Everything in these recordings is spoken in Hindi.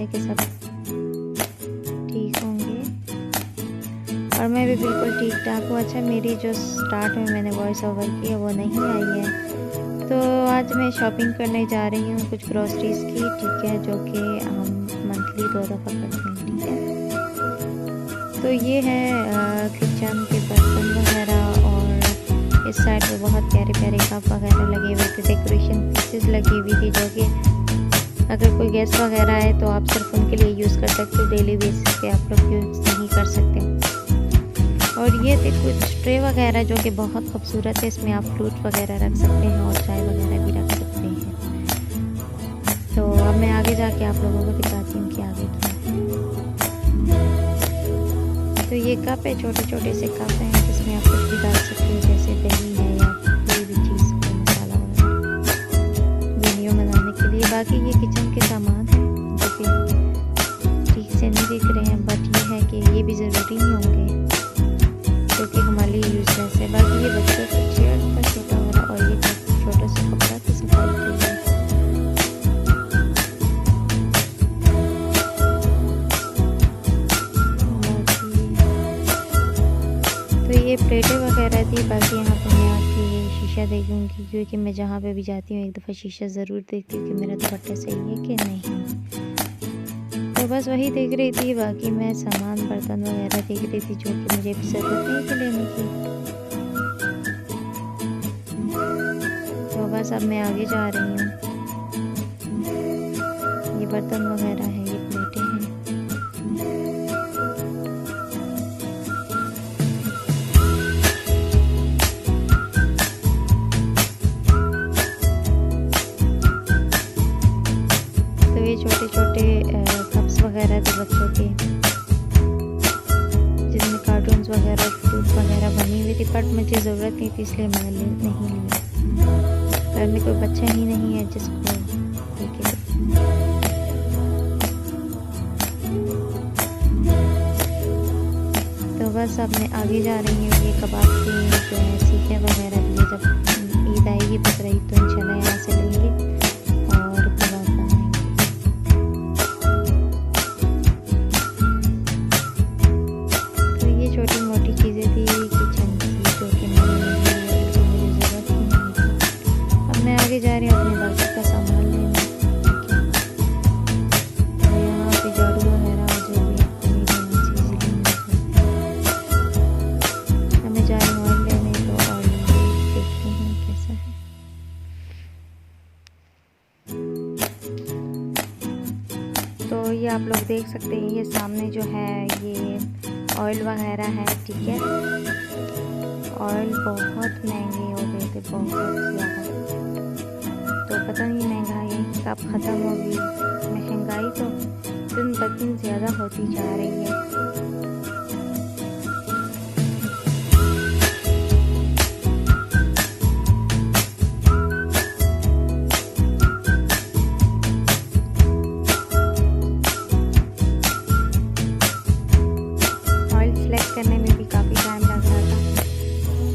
है कि सब ठीक होंगे और मैं भी बिल्कुल ठीक ठाक हूँ। अच्छा, मेरी जो स्टार्ट में मैंने वॉइस ओवर की है वो नहीं आई है, तो आज मैं शॉपिंग करने जा रही हूँ कुछ ग्रॉसरीज की, ठीक है, जो कि हम मंथली 2 दफ़ा करते हैं, ठीक है। तो ये है किचन के बर्तन वगैरह और इस साइड पे बहुत प्यारे प्यारे कप वगैरह लगे हुए थे, डेकोरेशन पीसेस लगी हुई थी, जो कि अगर कोई गेस्ट वगैरह आए तो आप सिर्फ उनके लिए यूज़ कर सकते हो, डेली बेसिस पे आप लोग यूज़ नहीं कर सकते। और ये थे कुछ ट्रे वगैरह जो कि बहुत खूबसूरत है, इसमें आप फ्रूट वगैरह रख सकते हैं और चाय वगैरह भी रख सकते हैं। तो अब मैं आगे जाके आप लोगों को दिखाती हूँ कि आगे क्या है। तो ये कप है, छोटे छोटे से कप हैं जिसमें आप कुछ भी डाल सकते हो, जैसे दही है या कोई भी चीज़, कोई मसाला वगैरह वीडियो बनाने के लिए। बाकी ये किचन के सामान हैं जो कि ठीक से नहीं दिख रहे हैं, बट ये है कि ये भी ज़रूरी नहीं होंगे क्योंकि हमारे लिए यूजलेस है। बाकी ये बच्चों का चेयर का छोटा वाला और ये छोटा सा कपड़ा की सफाई के लिए। तो ये प्लेटें वगैरह थी। बाकी यहाँ पर मैं आपकी शीशा देखूँगी क्योंकि मैं जहाँ पे भी जाती हूँ एक दफ़ा शीशा ज़रूर देखती हूँ कि मेरा दुपट्टा सही है कि नहीं। तो बस वही देख रही थी। बाकी मैं सामान बर्तन वगैरह देख रही थी जो कि मुझे भी ज़रूरत नहीं थी लेने की। तो बस अब मैं आगे जा रही हूँ। ये बर्तन वगैरह है, ये प्लेटें हैं। तो ये छोटे छोटे कप्स वगैरह थे बच्चों के जिसमें कार्टून्स वगैरह फ्रूट वगैरह बनी हुई थी, बट मुझे ज़रूरत नहीं थी इसलिए मैंने नहीं लिया। घर में कोई बच्चा ही नहीं है जिसको लेके। तो बस अब मैं आगे जा रही हूँ। ये कबाब की जो है सीखें वगैरह लिए, जब ईद आएगी बकरीद तो इंशाल्लाह यहाँ से लेंगे और कबाब बनाएंगे। तो ये छोटी मोटी चीज़ें थी किचन की जो कि मैंने मुझे ज़रूरत ही नहीं थी। अब मैं आगे जा रही हूँ अपने बाकी का सामान लेने। तो यहाँ पे झाड़ू वगैरह जो भी आपको मेरी चीज़ें लेनी। मैं जा रही हूँ ऑयल लेने, तो ऑयल देखते हैं कैसा है। तो ये आप लोग देख सकते हैं, ये सामने जो है ये ऑयल वगैरह है, ठीक है। ऑयल बहुत महंगे हो गए थे, बहुत ज़्यादा। तो पता नहीं महंगाई कब ख़त्म होगी। महंगाई तो दिन ब दिन ज़्यादा होती जा रही है। करने में भी काफ़ी टाइम लग रहा था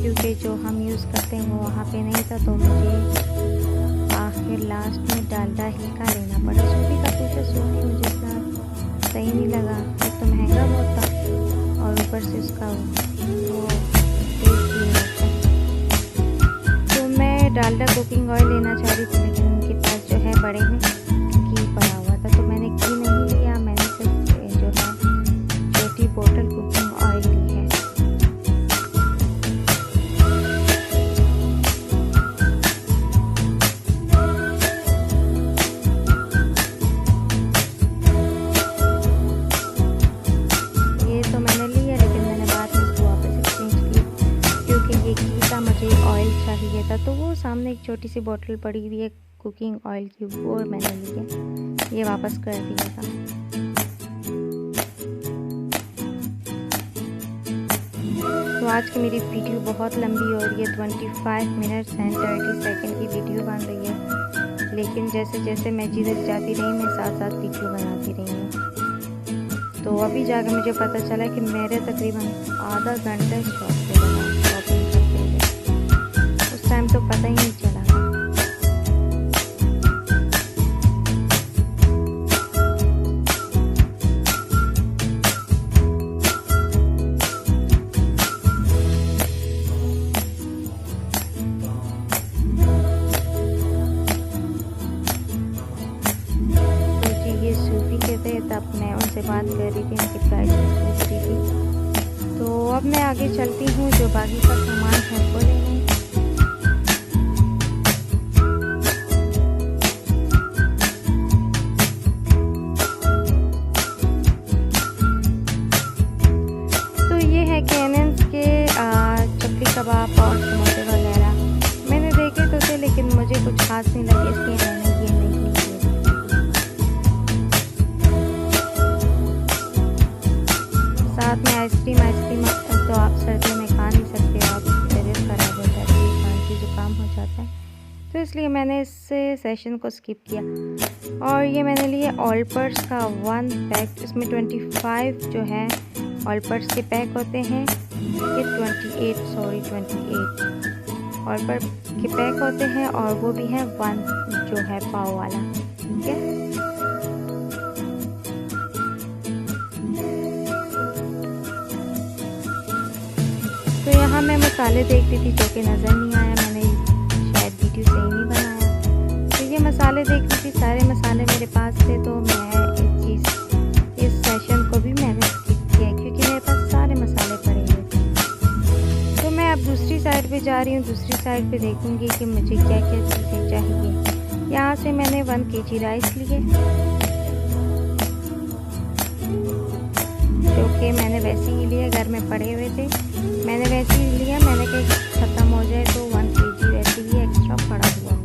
क्योंकि जो हम यूज़ करते हैं वो वहाँ पे नहीं था, तो मुझे आखिर लास्ट में डालडा ही का लेना पड़ा। सूफी का पूछा, सूफी मुझे इतना सही नहीं लगा, एक तो महंगा बहुत था और ऊपर से उसका वो टेस्ट भी नहीं था। तो मैं डालडा कुकिंग ऑयल लेना चाह रही थी, लेकिन उनके पास जो है बड़े में घी पड़ा हुआ था, तो मैंने घी नहीं लिया। मैंने सिर्फ जो है छोटी बोतल कुकिंग ऑयल ली है। ये तो मैंने लिया, लेकिन मैंने बाद में इसको वापस एक्सचेंज की क्योंकि ये घी का मुझे ऑयल चाहिए था। तो वो सामने एक छोटी सी बोतल पड़ी हुई है कुकिंग ऑयल की, वो मैंने लिया, ये वापस कर दिया था। तो आज की मेरी वीडियो बहुत लंबी हो रही है, 25 मिनट्स एंड 30 सेकंड की वीडियो बन रही है, लेकिन जैसे जैसे मैं जिधर जाती रही मैं साथ साथ वीडियो बनाती रही हूँ। तो अभी जाकर मुझे पता चला कि मेरे तकरीबन आधा घंटा शॉप पे लगा शॉपिंग करते हुए। उस टाइम तो पता ही नहीं चला। तब मैं उनसे बात कर रही थी, उनकी प्राइसेस पूछ रही थी। तो अब मैं आगे चलती हूँ, जो बाकी का सामान है वो लेने। कबाब और समोसे वगैरह मैंने देखे तो थे, लेकिन मुझे कुछ खास नहीं लगे, इसलिए मैंने ये नहीं लिए। साथ में आइसक्रीम तो आप सर्दियों में खा नहीं सकते, आपकी तबीयत खराब हो जाती है, खांसी जुकाम हो जाता है, तो इसलिए मैंने इस सेशन को स्किप किया। और ये मैंने लिए ऑलपर्स का 1 पैक, इसमें 25 जो है ऑलपर्स के पैक होते हैं, ये 28 ऑलपर्स के पैक होते हैं, और वो भी है 1 जो है पाव वाला, ठीक है। तो यहाँ मैं मसाले देख रही थी, जो कि नज़र नहीं आया, मैंने शायद वीडियो सही नहीं बनाया। तो ये मसाले देख रही थी, सारे मसाले मेरे पास थे, तो मैं इस सेशन को भी मैंने स्किप किया, क्योंकि मेरे पास सारे मसाले पड़े हुए थे। तो मैं अब दूसरी साइड पे जा रही हूँ, दूसरी साइड पे देखूँगी कि मुझे क्या क्या चीज़ें चाहिए। यहाँ से मैंने 1 kg राइस लिए, जो कि मैंने वैसे ही लिए, घर में पड़े हुए थे, मैंने वैसे ही लिया। मैंने कहा ख़त्म हो जाए तो 1 kg वैसे ही एक्स्ट्रा पड़ा हुआ हो।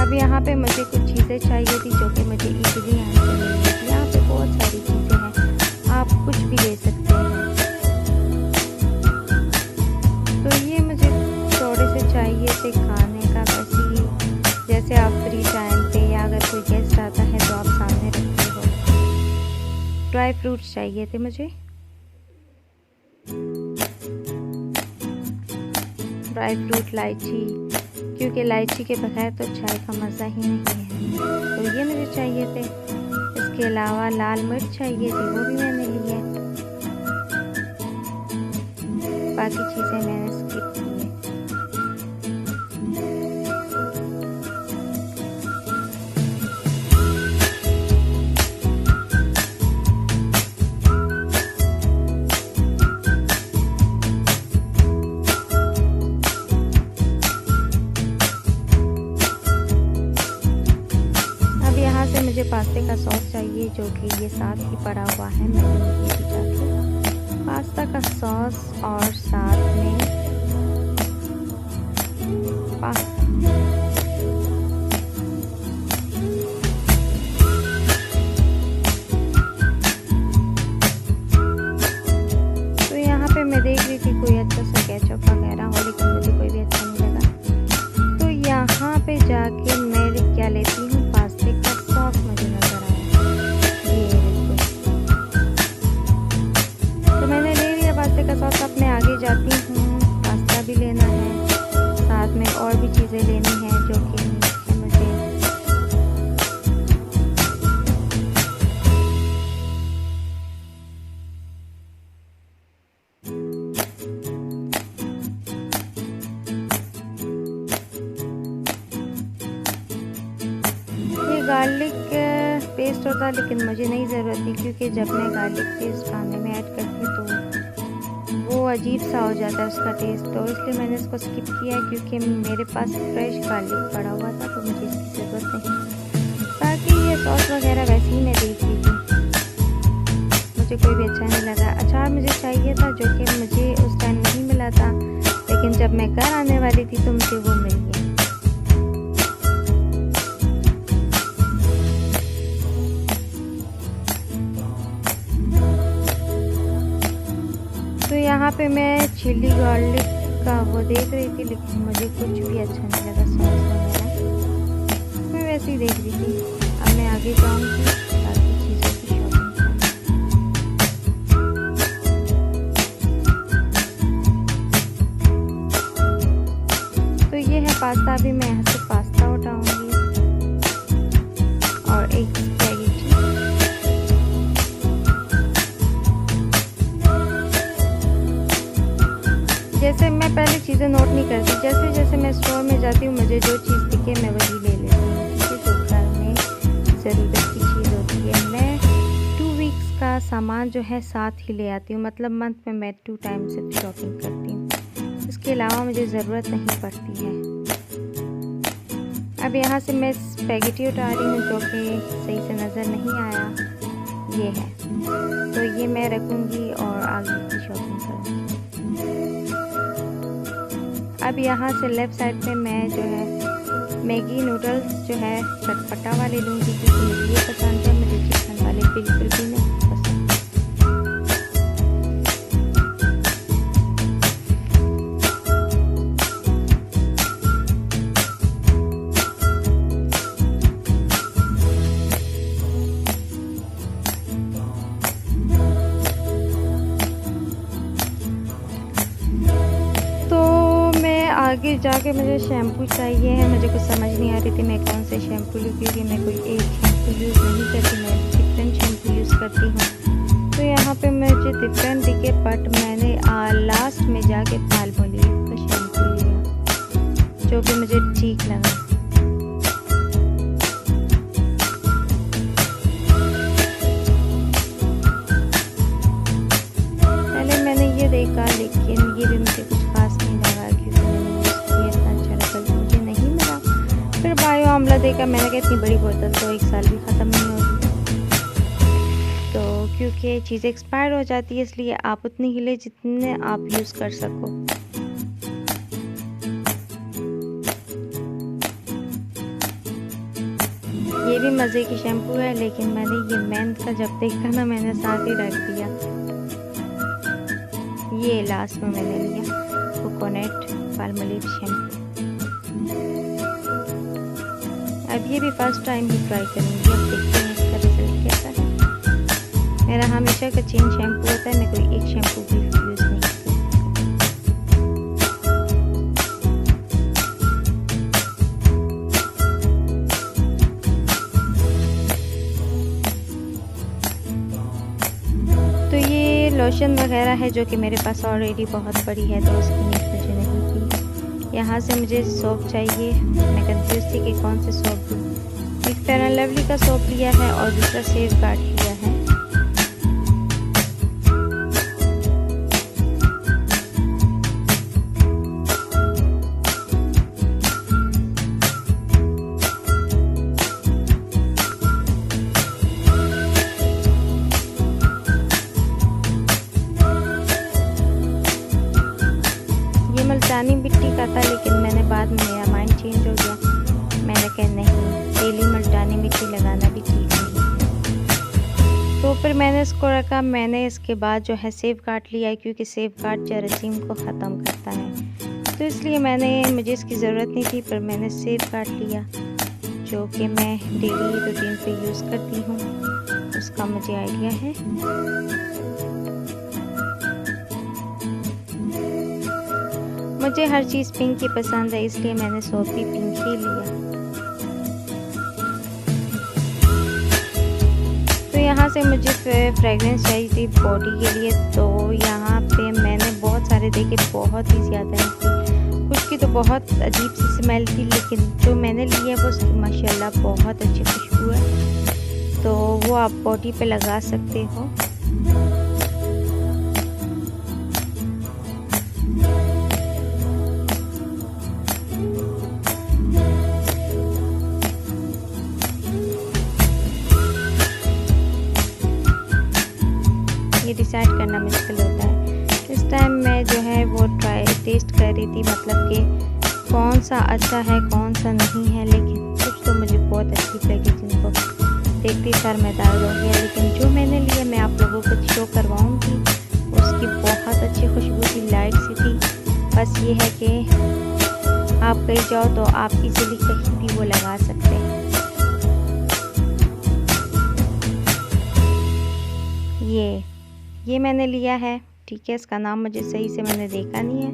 अब यहाँ पे मुझे कुछ चीज़ें चाहिए थी, जो कि मुझे इजीली यहाँ से मिल गई थी। यहाँ पे बहुत सारी चीज़ें हैं, आप कुछ भी ले सकते हैं। तो ये मुझे थोड़े से चाहिए थे खाने का, वैसे ही जैसे आप फ्री टाइम पे या अगर कोई गेस्ट आता है तो आप सामने रखते हो। ड्राई फ्रूट्स चाहिए थे मुझे, ड्राई फ्रूट, इलायची, क्योंकि इलायची के बगैर तो चाय का मज़ा ही नहीं है, तो ये मुझे चाहिए थे। इसके अलावा लाल मिर्च चाहिए थी, वो भी मैंने ली है। बाकी चीज़ें मैंने स्किप की है। मुझे पास्ते का सॉस चाहिए, जो कि ये साथ ही पड़ा हुआ है, मैंने ये भी चाहिए पास्ता का सॉस, और साथ में पास्ता। तो यहाँ पे मैं देख रही थी कोई अच्छा सा केचप वगैरह हो, लेकिन मुझे कोई भी अच्छा नहीं लगा। तो यहाँ पे जाके मैं क्या लेती हूँ, पास्ते का सॉस मुझे नज़र आया, ये तो मैंने ले लिया पास्ते का सॉस। अब मैं आगे जाती हूँ, पास्ता भी लेना है, साथ में और भी चीज़ें लेनी हैं जो कि मुझे। ये गार्लिक पेस्ट होता है, लेकिन मुझे नहीं ज़रूरत थी, क्योंकि जब मैं गार्लिक पेस्ट खाने में ऐड करती हूँ तो वो अजीब सा हो जाता है उसका टेस्ट, तो इसलिए मैंने इसको स्किप किया, क्योंकि मेरे पास फ्रेश गार्लिक पड़ा हुआ था, तो मुझे इसकी ज़रूरत नहीं। बाकी ये सॉस वगैरह वैसे ही मैं देख रही थी, मुझे कोई भी अच्छा नहीं लगा। अचार मुझे चाहिए था, जो कि मुझे उस टाइम नहीं मिला था, लेकिन जब मैं घर आने वाली थी तो मुझे वो मिल गया। तो यहाँ पे मैं चिली गार्लिक का वो देख रही थी, लेकिन मुझे कुछ भी अच्छा नहीं लगा सॉस वगैरह, मैं वैसे ही देख रही थी। अब मैं आगे जाऊँगी बाकी चीज़ों की शॉपिंग करने। तो ये है पास्ता, अभी मैं यहाँ से पास्ता उठाऊँगी और एक स्पैगेटी। जैसे मैं पहले चीज़ें नोट नहीं करती, जैसे जैसे मैं स्टोर में जाती हूँ मुझे जो चीज़ दिखे मैं वही ले लेती हूँ, ठीक है। जो घर में ज़रूरत की चीज़ होती है, मैं 2 वीक्स का सामान जो है साथ ही ले आती हूँ, मतलब मंथ में मैं 2 टाइम सिर्फ शॉपिंग करती हूँ, इसके अलावा मुझे ज़रूरत नहीं पड़ती है। अब यहाँ से मैं स्पैगेटी उठा रही हूँ जो कि सही से नज़र नहीं आया, ये है, तो ये मैं रखूँगी और आगे की शॉपिंग करूँगी। अब यहाँ से लेफ़्ट साइड पे मैं जो है मैगी नूडल्स जो है चटपटा वाले लूँगी, क्योंकि मुझे ये पसंद है, मुझे चिकन वाले बिल्कुल भी नहीं पसंद। आगे जाके मुझे शैम्पू चाहिए है, मुझे कुछ समझ नहीं आ रही थी मैं कौन से शैम्पू लूँ, क्योंकि मैं कोई एक शैम्पू यूज़ नहीं करती, मैं डिफरेंट शैम्पू यूज़ करती हूँ। तो यहाँ पे मुझे डिफरेंट दिखे, बट मैंने लास्ट में जाके पाल्मोलिव का शैम्पू लिया जो कि मुझे ठीक लगा। पहले मैंने ये देखा, लेकिन ये भी मुझे कुछ खास नहीं लगा, क्योंकि फिर बायो आमला देखा, मैंने कहा इतनी बड़ी बोतल तो 1 साल भी ख़त्म नहीं होगी, तो क्योंकि चीज़ें एक्सपायर हो जाती है इसलिए आप उतनी ही ले जितने आप यूज़ कर सको। ये भी मज़े की शैम्पू है, लेकिन मैंने ये मेंथ का जब देखा ना मैंने साथ ही रख दिया। ये लास्ट में मैंने लिया कोकोनट पाल्मोलिव शैम्पू। अब ये भी फर्स्ट टाइम ही ट्राई करूँगी, अब देखते हैं इसका रिजल्ट कैसा है। मेरा हमेशा का चेंज शैम्पू होता है, मैं कोई एक शैम्पू भी यूज़ नहीं करती। तो ये लोशन वगैरह है जो कि मेरे पास ऑलरेडी बहुत पड़ी है, तो उसकी नीड मुझे नहीं थी। यहाँ से मुझे सोप चाहिए, मैं कंफ्यूज थी कि कौन से सोप लूँ। एक फेयर एंड लवली का सोप लिया है और दूसरा सेफगार्ड लिया है। मुल्तानी मिट्टी का था, लेकिन मैंने बाद में मेरा माइंड चेंज हो गया, मैंने कहा नहीं, डेली मुल्तानी मिट्टी लगाना भी ठीक नहीं है। तो फिर मैंने इसको रखा। मैंने इसके बाद जो है सेफगार्ड लिया, क्योंकि सेफगार्ड जरासीम को ख़त्म करता है, तो इसलिए मुझे इसकी ज़रूरत नहीं थी, पर मैंने सेफगार्ड लिया जो कि मैं डेली रूटीन पे यूज़ करती हूँ, उसका मुझे आइडिया है। मुझे हर चीज़ पिंक ही पसंद है, इसलिए मैंने सोप भी पिंक ही लिया। तो यहाँ से मुझे फ्रेगरेंस चाहिए थी बॉडी के लिए, तो यहाँ पे मैंने बहुत सारे देखे, बहुत ही ज़्यादा थी। कुछ की तो बहुत अजीब सी स्मेल थी, लेकिन जो मैंने लिया है वो उसकी माशाल्लाह बहुत अच्छी खुशबू है, तो वो आप बॉडी पे लगा सकते हो। ये डिसाइड करना मुश्किल होता है। इस टाइम मैं जो है वो टेस्ट कर रही थी, मतलब कि कौन सा अच्छा है कौन सा नहीं है, लेकिन कुछ तो मुझे बहुत अच्छी लगी जिनको देखती सर में दर्द हो गया। लेकिन जो मैंने लिया मैं आप लोगों को शो करवाऊँगी, उसकी बहुत अच्छी खुशबू थी, लाइट सी थी। बस ये है कि आप कहीं जाओ तो आप इजीली कहीं भी वो लगा सकते हैं। ये मैंने लिया है, ठीक है, इसका नाम मुझे सही से मैंने देखा नहीं है,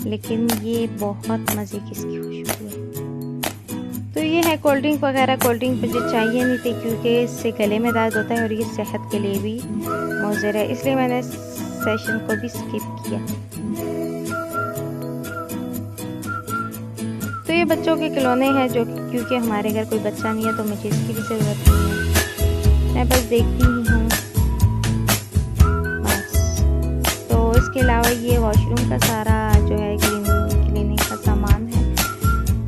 लेकिन ये बहुत मज़े की इसकी खुशबू है। तो ये है कोल्ड ड्रिंक वगैरह। कोल्ड ड्रिंक मुझे चाहिए नहीं थी, क्योंकि इससे गले में दर्द होता है और ये सेहत के लिए भी मुज़र है, इसलिए मैंने सेशन को भी स्किप किया। ये बच्चों के खिलौने हैं जो क्योंकि हमारे घर कोई बच्चा नहीं है तो मुझे इसकी भी ज़रूरत नहीं है, मैं बस देखती ही हूँ बस। तो इसके अलावा ये वॉशरूम का सारा जो है क्लीनिंग का सामान है।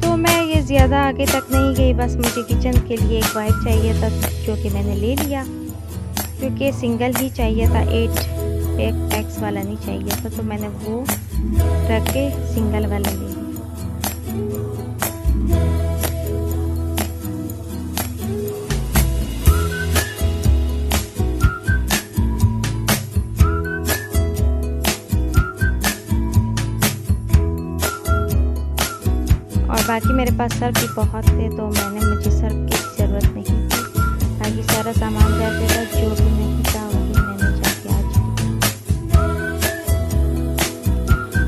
तो मैं ये ज़्यादा आगे तक नहीं गई, बस मुझे किचन के लिए एक वाइप चाहिए था जो कि मैंने ले लिया, क्योंकि सिंगल ही चाहिए था, 8 पैक्स वाला नहीं चाहिए था, तो मैंने वो रख के सिंगल वाला ले लिया। और बाकी मेरे पास सर्फ भी बहुत थे तो मुझे सर्फ की ज़रूरत नहीं थी, बाकी सारा सामान जाते था, जो भी नहीं था वही मैंने जाके आज।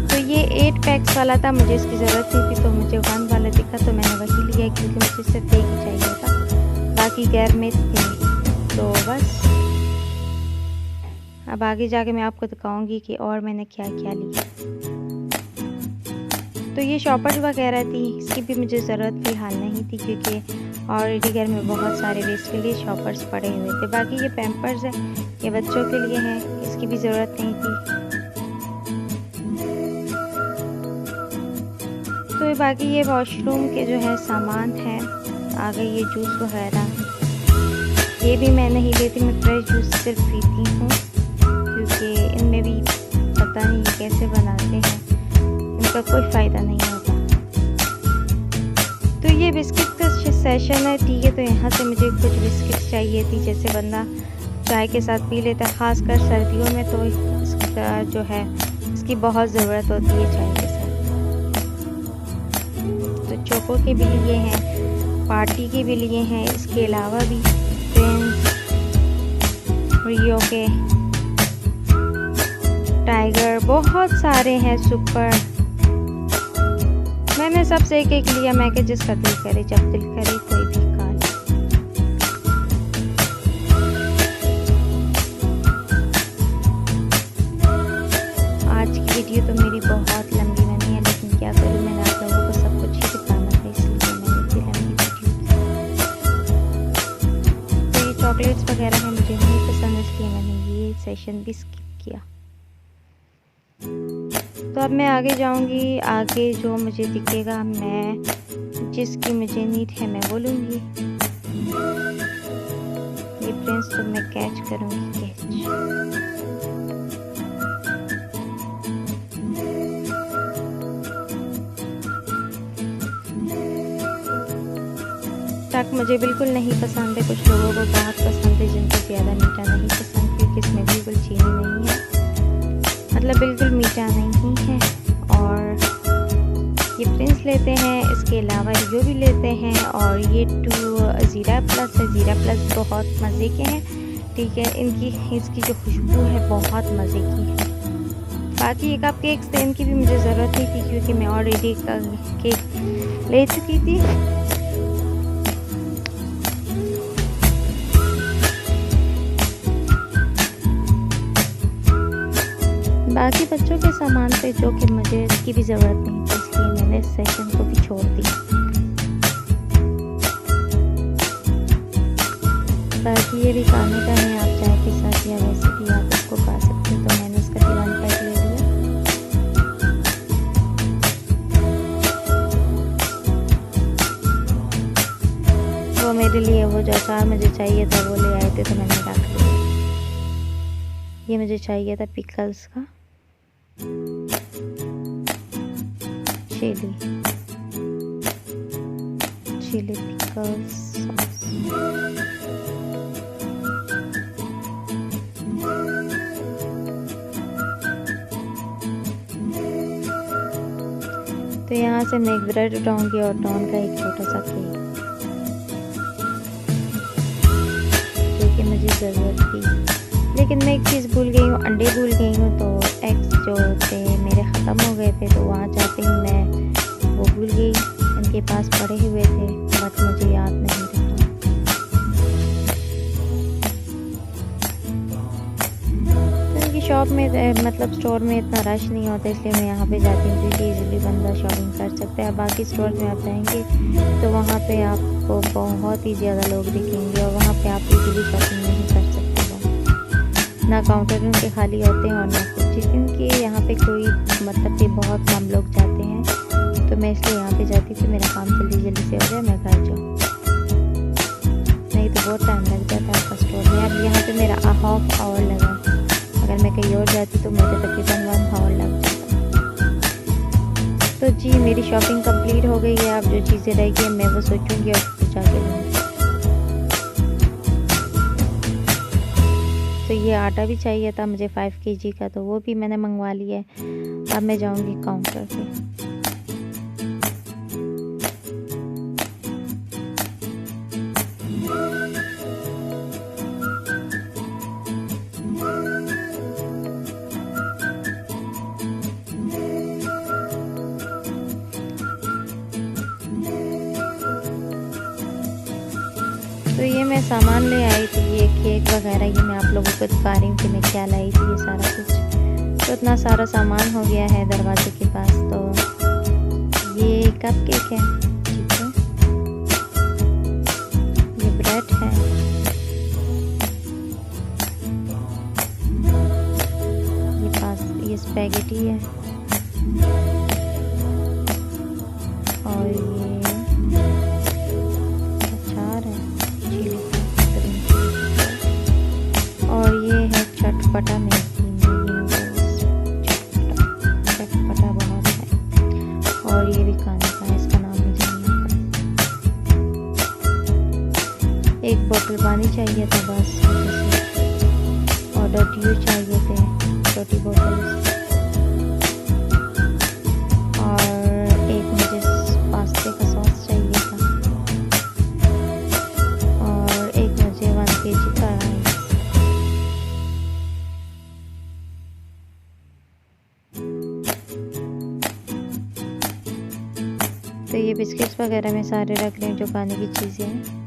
तो ये 8 पैक्स वाला था, मुझे इसकी ज़रूरत नहीं थी, तो मुझे 1 वाला दिखा तो मैंने वही लिया, क्योंकि मुझे सिर्फ एक ही चाहिए था, बाकी घर में थे। तो बस अब आगे जाके मैं आपको दिखाऊंगी कि और मैंने क्या क्या लिया। तो ये शॉपर्स वगैरह थी, इसकी भी मुझे ज़रूरत फ़िलहाल नहीं थी, क्योंकि ऑलरेडी घर में बहुत सारे वेस्ट के लिए शॉपर्स पड़े हुए थे। बाकी ये पैम्पर्स है, ये बच्चों के लिए है, इसकी भी ज़रूरत नहीं थी। तो बाकी ये वॉशरूम के जो है सामान है, आगे ये जूस वगैरह, ये भी मैं नहीं लेती, मैं फ्रेश जूस सिर्फ पीती हूँ, क्योंकि इनमें भी पता नहीं ये कैसे बनाते हैं, इनका कोई फ़ायदा नहीं होता। तो ये बिस्किट का सेशन है, ठीक है। तो यहाँ से मुझे कुछ बिस्किट्स चाहिए थी, जैसे बंदा चाय के साथ पी लेता है, ख़ासकर सर्दियों में तो इसका जो है इसकी बहुत ज़रूरत होती है चाय के साथ। तो चोको के भी लिए हैं, पार्टी के भी लिए हैं, इसके अलावा भी प्रिंस, रियो के, टाइगर, बहुत सारे हैं, सुपर। मैंने सबसे एक एक लिया, मैं कि जिसका दिल करे, जब दिल करे कोई भी खा ले। आज की वीडियो तो मेरी बहुत लंबी बनी है, लेकिन क्या करूँ, मैंने आप लोगों को सब कुछ ही दिखाना था, इसलिए मैंने इतनी लंबी वीडियो। तो ये चॉकलेट्स वगैरह है, मुझे नहीं पसंद, इसलिए मैंने ये सेशन भी स्किप किया। तो अब मैं आगे जाऊंगी, आगे जो मुझे दिखेगा, मैं जिसकी मुझे नीड है मैं बोलूँगी। ये प्रिंस तो मैं कैच करूँगी, कैच। टक मुझे बिल्कुल नहीं पसंद है, कुछ लोगों को बहुत पसंद है, जिनको ज़्यादा मीठा नहीं पसंद, क्योंकि इसमें बिल्कुल चीनी नहीं है, मतलब बिल्कुल मीठा नहीं है। और ये प्रिंस लेते हैं, इसके अलावा रियो भी लेते हैं, और ये 2 ज़ीरा प्लस है, ज़ीरा प्लस बहुत मज़े के हैं, ठीक है। इसकी जो खुशबू है बहुत मज़े की है। बाकी एक कप केक्स थे, इनकी भी मुझे ज़रूरत नहीं थी, क्योंकि मैं ऑलरेडी केक ले चुकी थी। बाकी बच्चों के सामान थे जो कि मुझे इसकी भी ज़रूरत नहीं थी, इसलिए मैंने इस सेशन को भी छोड़ दिया। बाकी ये भी खाने का है, आप चाय के साथ या वैसे भी आप इसको खा सकते हैं, तो मैंने इसका 1 पैक ले लिया। वो मेरे लिए वो जो अचार मुझे चाहिए था वो ले आए थे, तो मैंने रख लिया। ये मुझे चाहिए था पिकल्स का, चिली पिकल्स सॉस। तो यहाँ से मैं एक ब्रेड उठाऊंगी और टॉन का एक छोटा सा केक, जो कि मुझे ज़रूरत थी। लेकिन मैं एक चीज़ भूल गई हूँ, अंडे भूल गई हूँ। तो एग्स जो थे मेरे ख़त्म हो गए थे, तो वहाँ जाते ही मैं वो भूल गई, इनके पास पड़े हुए थे, बट मुझे याद नहीं रहा। तो इनकी शॉप में मतलब स्टोर में इतना रश नहीं होता, इसलिए मैं यहाँ पे जाती हूँ क्योंकि इजीली बंदा शॉपिंग कर सकता है। बाकी स्टोर में आप जाएंगे तो वहाँ पे आपको बहुत ही ज़्यादा लोग दिखेंगे और वहाँ पे आप इजीली शॉपिंग नहीं कर सकते। ना काउंटर उनके खाली होते हैं और ना कुछ, क्योंकि यहाँ पे कोई मतलब कि बहुत कम लोग जाते हैं, तो मैं इसलिए यहाँ पे जाती थी मेरा काम जल्दी जल्दी से हो जाए, मैं घर जाऊँ, नहीं तो बहुत टाइम लग जाता है आपका स्टोर में। अब यहाँ पे मेरा हाफ आवर लगा, अगर मैं कहीं और जाती तो मुझे तकरीबन 1 आवर लग जाता। तो जी मेरी शॉपिंग कंप्लीट हो गई है। अब जो चीज़ें रह गई मैं वो सोचूंगी और फिर जाके लूँगी। तो ये आटा भी चाहिए था मुझे 5 kg का, तो वो भी मैंने मंगवा लिया है। अब मैं जाऊँगी काउंटर पे। तो ये मैं सामान ले आई थी, ये केक वगैरह, ये मैं आप लोगों को दिखा रही हूँ कि मैं क्या लाई थी। ये सारा कुछ, तो इतना सारा सामान हो गया है दरवाजे के पास। तो ये कप केक है, ठीक है, ये ब्रेड है, ये स्पैगेटी है, और ये अचार है, और ये है चटपटा मैगी नूडल्स, चटपटा बहुत है। और ये भी खाने का है, इसका नाम मुझे नहीं आता। एक बोतल पानी चाहिए था बस, और डट्यू चाहिए थे, छोटी बोतल, और एक मुझे पास्ते का सॉस चाहिए था, और एक मुझे 1 kg का राइस। तो ये बिस्किट्स वगैरह मैं सारे रख रही हूँ जो खाने की चीज़ें हैं।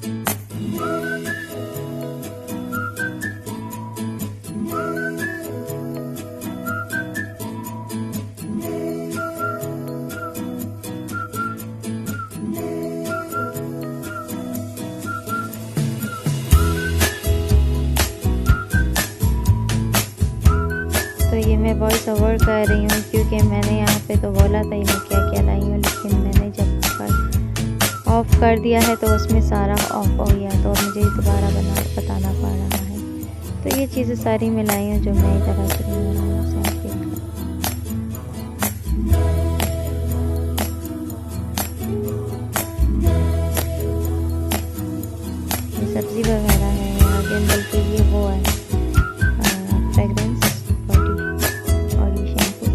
तो ये मैं वॉइस ओवर कर रही हूँ क्योंकि मैंने यहाँ पे तो बोला था मैं क्या क्या लाई हूँ, लेकिन मैंने जब ऑफ़ कर दिया है तो उसमें सारा ऑफ हो गया, तो अब मुझे दोबारा बताना पड़ रहा है। तो ये चीज़ें सारी मैं लाई हूँ जो मैं इधर रख रही हूँ। ये सब्ज़ी वगैरह है आगे, बल्कि ये वो है फ्रेगरेंस बॉडी, और ये शैम्पू।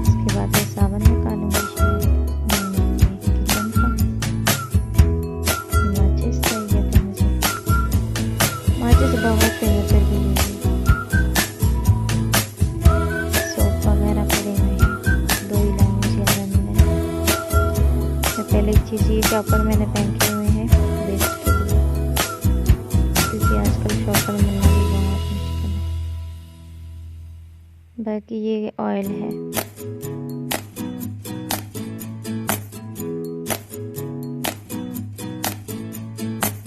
इसके बाद मैं साबुन निकालूंगी शायद, किचन का माचिस चाहिए था मुझे, माचिस बहुत थे नजर भी नहीं, सोप वगैरह पड़े हुए हैं, 2 ही लाए मुझे, ज़्यादा नहीं लाए। तो पहले चीज़ ये चॉपर मैंने फेंके हुए हैं वेस्ट के लिए, क्योंकि आजकल चॉपर मिलना भी बहुत मुश्किल है। बाकी ये ऑयल है,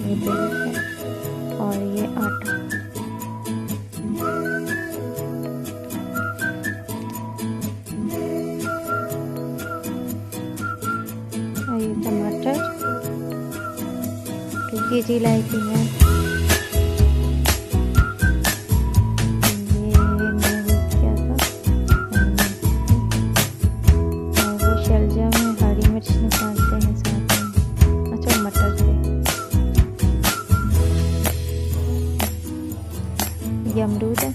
ये तेल है, और ये आटा। और ये टमाटर 2 kg लाई थी मैं। ये अमरूद है,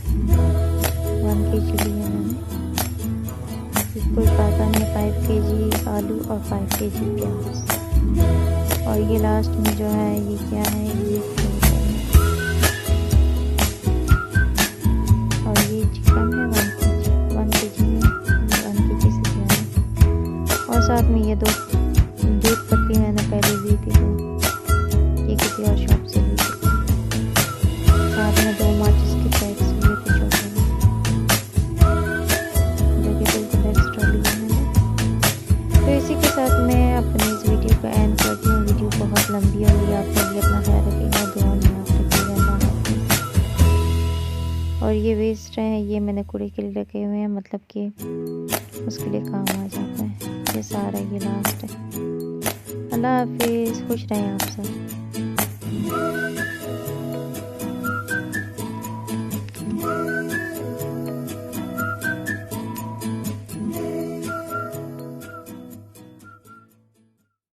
1 kg लिया मैंने, बिल्कुल ताज़ा में 5 kg आलू और 5 kg प्याज। और ये लास्ट में जो है ये क्या है, ये और ये चिकन है 1 kg में, 1 kg से ज़्यादा। और साथ में ये 2 दूध पत्ती मैंने पहले ली थी, तो ये किसी और शॉप से ली थी। साथ में 2 माचिस के पैक्स लिए थे छोटे। ये वेस्ट है, ये मैंने कूड़े के लिए रखे हुए हैं, मतलब कि उसके लिए काम आ जाता है। ये सारा ये लास्ट है। अल्लाह हाफिज़, खुश रहें आप सब।